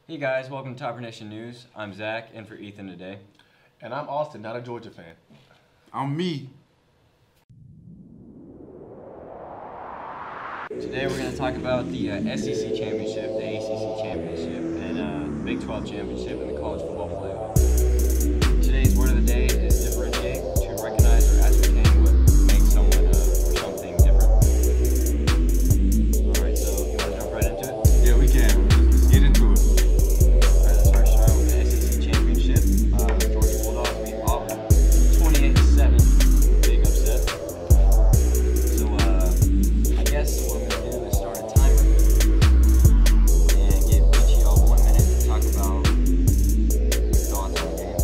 Hey guys, welcome to Topper Nation News. I'm Zach, in for Ethan today. And I'm Austin, not a Georgia fan. I'm me. Today we're going to talk about the SEC Championship, the ACC Championship, and Big 12 Championship, and the College Football Playoff. Today's word of the day is differentiate, to recognize or ascertain what makes someone or something different. Alright, so you want to jump right into it? Yeah, we can. Let's get into it. Alright, let's first start with the SEC Championship. Georgia Bulldogs beat Auburn 28-7. Big upset. So, I guess what I'm going to do is start a timer and give each of y'all 1 minute to talk about your thoughts on the game.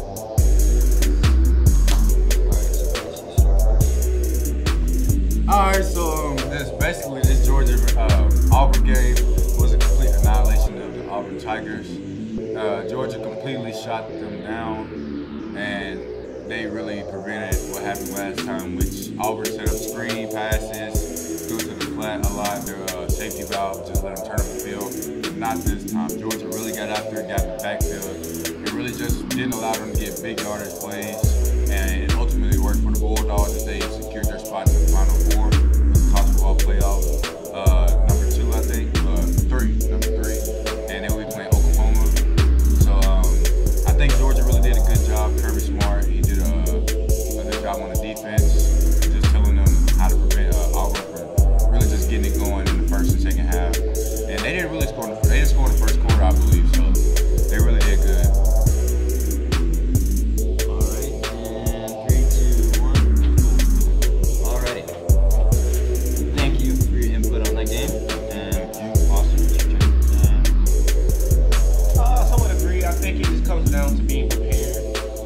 Alright, so this Georgia Auburn game was a complete annihilation of the Auburn Tigers. Georgia completely shot them down, and they really prevented what happened last time, which Auburn set up screen passes, threw it to the flat a lot. Their safety valve just let them turn up the field. But not this time. Georgia really got after it, got in the backfield. It really just didn't allow them to get big yardage plays, and it ultimately worked for the Bulldogs as they secured their spot in the Final Four of the college football playoff. Number 2, I think, number three, and they will be playing Oklahoma. So I think Georgia really did a good job. Kirby Smart, he did a good job on the defense, just telling them how to prevent Auburn from really just getting it going in the first and second half. And they didn't really score. They didn't score in the first quarter, I believe. So they really did good. Alright, and 3, 2, 1, cool. Alrighty. Thank you for your input on that game. And Austin, it's your turn. I somewhat agree. I think it just comes down to being prepared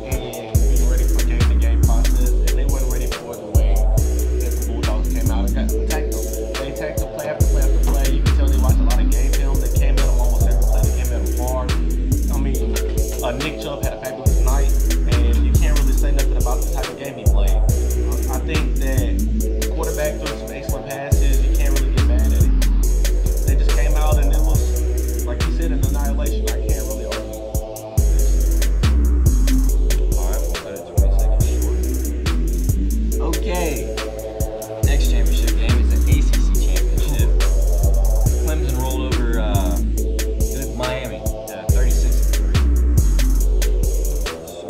and being ready for game-to-game process. And they weren't ready for the way that the Bulldogs came out and got attacked them. They attacked them play after play after play. You can tell they watched a lot of game film. They came at them almost every play. They came at them hard. I mean, Nick Chubb had a fabulous night, and you can't really say nothing about the type of game he played. I think that the quarterback threw some excellent passes. You can't really get mad at it. They just came out, and it was, like you said, an annihilation. I can't really argue. Alright, we'll cut it 20 seconds short. Okay. Next championship game is the ACC Championship. Clemson rolled over Miami 36-3. So,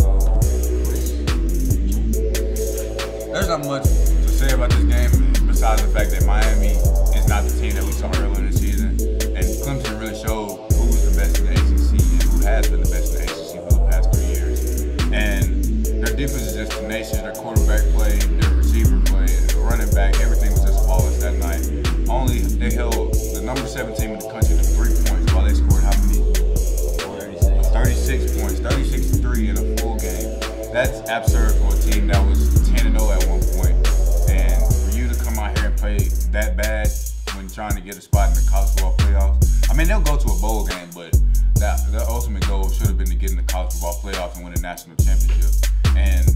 There's not much to say about this game besides the fact that Miami is not the team that we saw earlier in the season. And Clemson really showed who was the best in the ACC and who has been the best in the ACC for the past 3 years. And their defense is just tenacious. Their quarterback play, their receiver play, their running back, everything was just flawless that night. They held the number 7 team in the country to 3 points while they scored how many? 36 points, 36-3 in a full game. That's absurd for a team that was 10-0 at one point. And for you to come out here and play that bad when trying to get a spot in the college football playoffs, I mean, they'll go to a bowl game, but their ultimate goal should have been to get in the college football playoffs and win a national championship. And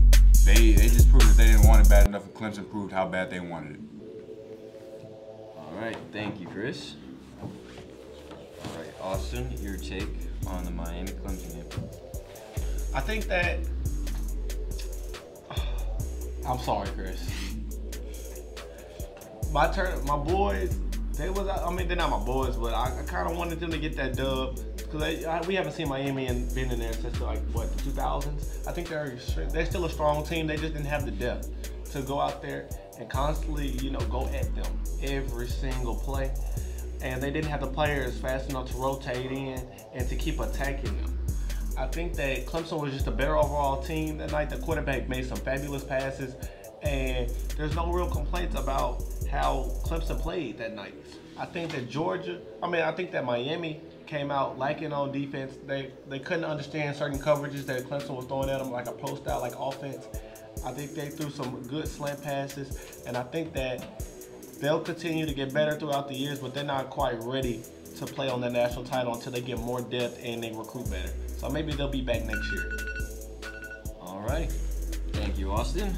they just proved that they didn't want it bad enough, and Clemson proved how bad they wanted it. Alright, thank you, Chris. Alright, Austin, your take on the Miami Clemson game. I think that I'm sorry, Chris. My boys, they're not my boys, but I kind of wanted them to get that dub because we haven't seen Miami and been in there since the 2000s. I think they're still a strong team. They just didn't have the depth to go out there and constantly, go at them every single play. And they didn't have the players fast enough to rotate in and to keep attacking them. I think that Clemson was just a better overall team that night. The quarterback made some fabulous passes, and there's no real complaints about how Clemson played that night. I think that Miami came out lacking on defense. They couldn't understand certain coverages that Clemson was throwing at them, like a post out, like offense. I think they threw some good slant passes, and I think that they'll continue to get better throughout the years, but they're not quite ready to play on the national title until they get more depth and they recruit better. So maybe they'll be back next year. Alright, thank you, Austin.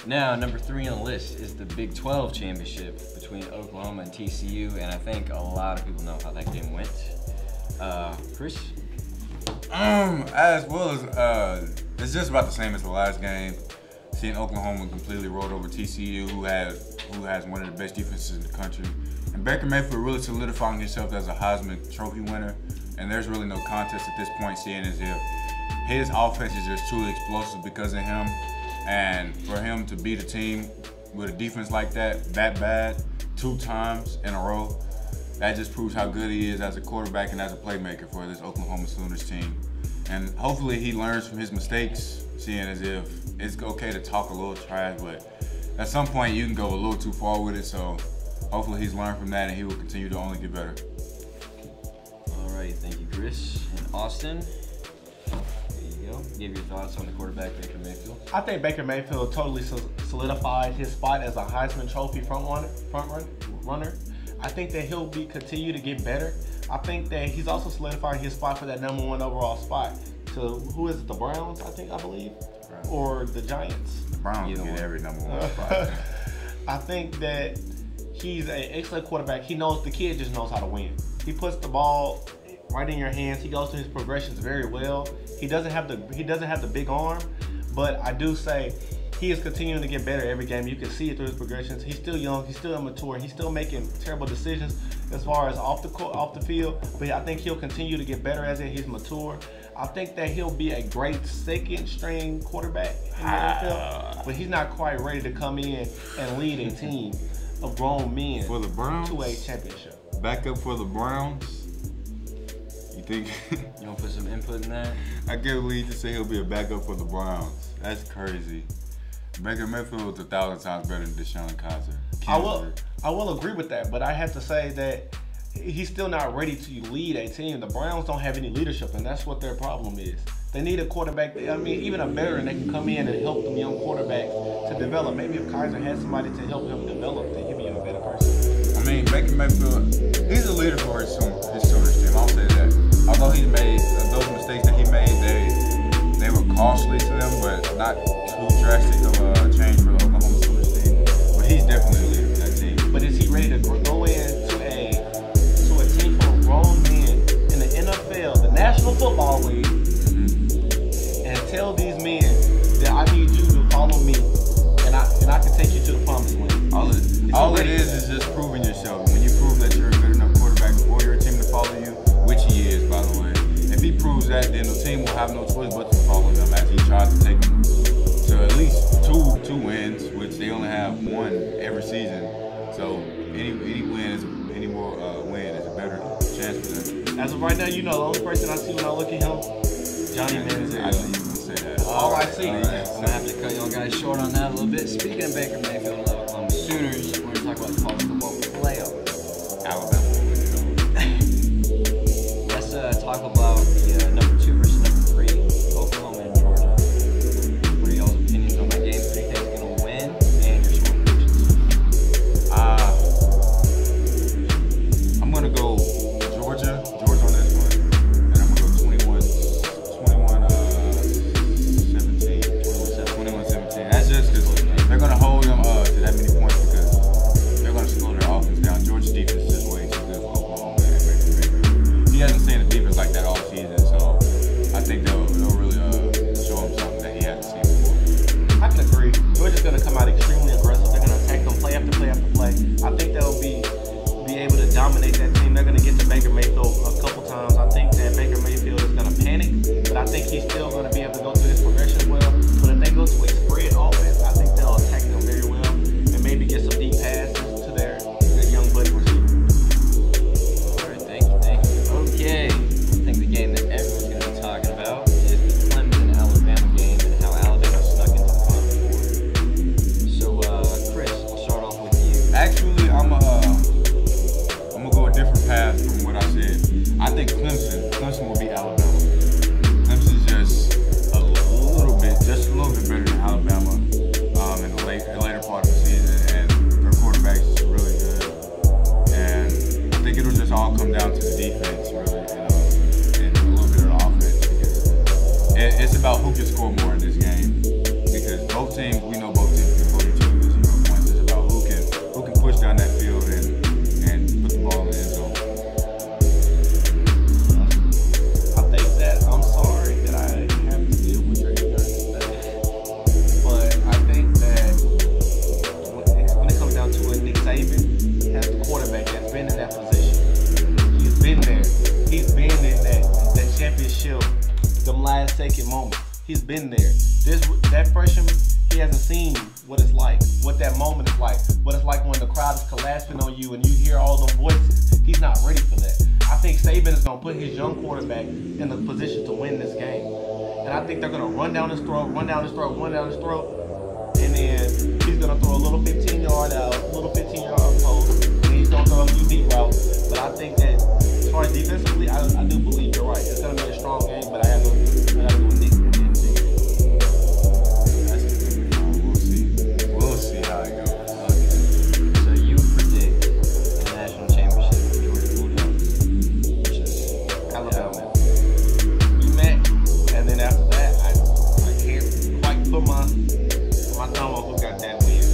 Now, number 3 on the list is the Big 12 Championship between Oklahoma and TCU, and I think a lot of people know how that game went. Chris? As well as it's just about the same as the last game. Seeing Oklahoma completely rolled over TCU, who has one of the best defenses in the country, and Baker Mayfield really solidifying himself as a Heisman Trophy winner. And there's really no contest at this point, seeing as if his offense is just truly explosive because of him. And for him to beat a team with a defense like that bad 2 times in a row, that just proves how good he is as a quarterback and as a playmaker for this Oklahoma Sooners team. And hopefully he learns from his mistakes, seeing as if it's okay to talk a little trash, but at some point you can go a little too far with it. So hopefully he's learned from that and he will continue to only get better. All right, thank you, Chris. And Austin, there you go. Give your thoughts on the quarterback, Baker Mayfield. I think Baker Mayfield totally solidified his spot as a Heisman Trophy front runner. I think that he'll continue to get better. I think that he's also solidifying his spot for that #1 overall spot. To who is it? The Browns, I believe, or the Giants. The Browns get every #1 spot. I think that he's an excellent quarterback. The kid just knows how to win. He puts the ball right in your hands. He goes through his progressions very well. He doesn't have the big arm, but I do say he is continuing to get better every game. You can see it through his progressions. He's still young. He's still immature. He's still making terrible decisions as far as off the field. But I think he'll continue to get better as he's mature. I think that he'll be a great second-string quarterback in the NFL, but he's not quite ready to come in and lead a team of grown men for the Browns to a championship. Backup for the Browns. You think? You want to put some input in that? I can't believe you say he'll be a backup for the Browns. That's crazy. Baker Mayfield was 1,000 times better than Deshaun Kaiser. I will agree with that, but I have to say that he's still not ready to lead a team. The Browns don't have any leadership, and that's what their problem is. They need a quarterback. I mean, even a veteran that can come in and help them young quarterbacks to develop. Maybe if Kaiser had somebody to help him develop, then he'd be a better person. I mean, Baker Mayfield, he's a leader for his Sooners team. I'll say that. Although he's made those mistakes that he made, they were costly to them, but not too drastic of a change for the Oklahoma Sooners team. But he's definitely a leader for that team. But is he ready to go into a team full of grown men in the NFL, the National Football League, and tell these men that I need you to follow me, and I can take you to the promised land? All it is just proving yourself. When you prove that you're a good enough quarterback for your team to follow you, which he is, by the way. If he proves that, then the team will have no choice but to follow him as he tries to take them to at least two wins, which they only have one every season. So any win is a better chance for them. As of right now, the only person I see when I look at him, Johnny Manziel. I knew you were gonna say that. All I see. I'm gonna have to cut y'all guys short on that a little bit. Speaking of Baker Mayfield and the Oklahoma Sooners, we're gonna talk about the college football playoffs. Alabama. Let's talk about the #2 versus #3, Oklahoma and Georgia. What are y'all's opinions on that game? Who do you think is gonna win, and your score predictions? I'm gonna go Georgia on this one, and I'm gonna go 21-17. That's just because they're gonna hold them to that many points because they're gonna slow their offense down. Georgia's defense is just way too good for Oklahoma and Baker. He hasn't seen a defense like that all season, so I think they'll really show him something that he hasn't seen before. I can agree. Georgia's going to come out extremely aggressive. They're going to attack them play after play after play. I think they'll be able to dominate that team. They're going to get to Baker Mayfield a couple times. I think that Baker Mayfield is going to panic, but I think he's still going to be able to go through his progression well. But if they go to a spread offense, I think they'll attack them very well and maybe get some deep passes to their young buddy receiver. All right, thank you. Okay, I think the game that everyone's going to be talking about is the Clemson-Alabama game and how Alabama snuck into the Final Four. So, Chris, I'll start off with you. Actually, I'm gonna go a different path from what I said. I think Clemson will beat Alabama. Clemson's just a little bit better than Alabama in the later part of the season, and their quarterback is really good. And I think it'll just all come down to the defense, really, and a little bit of the offense. Because it's about who can score more in this game. Because we know both teams can hold each other to 0 points. It's about who can push down that field and put the ball in the end zone. championship, them last second moments. He's been there. That freshman, he hasn't seen what it's like, what that moment is like, what it's like when the crowd is collapsing on you and you hear all them voices. He's not ready for that. I think Saban is going to put his young quarterback in the position to win this game. And I think they're going to run down his throat, and then he's going to throw a little 15-yard out, a little 15-yard post, and he's going to throw a few deep routes. But I think that as far as defensively, I do believe you're right. It's going to be a strong game, but I have to go with Nick. We'll see how it goes. Okay. So you predict the national championship for Georgia Bulldogs versus Alabama. UMass, and then after that, I can't quite put my thumb on who got that win.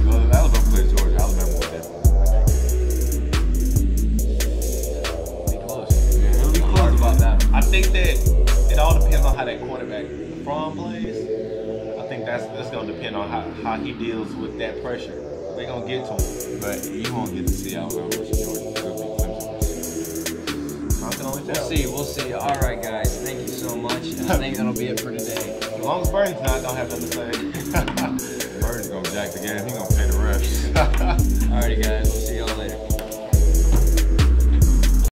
Well, if Alabama plays Georgia, Alabama will definitely Be close. win. Yeah, it'll be I'm close. worried about that. I think that it all depends on how that quarterback from plays. I think that's going to depend on how he deals with that pressure. They're going to get to him. But you won't get to see Alabama versus Georgia. It'll be Clemson. I can only We'll tell. see. We'll see. All right, guys. Thank you so much. And I think that'll be it for today. As long as Burns not, don't have nothing to say. Bird's gonna jack the game. He gonna pay the refs. All righty, guys. We'll see y'all later.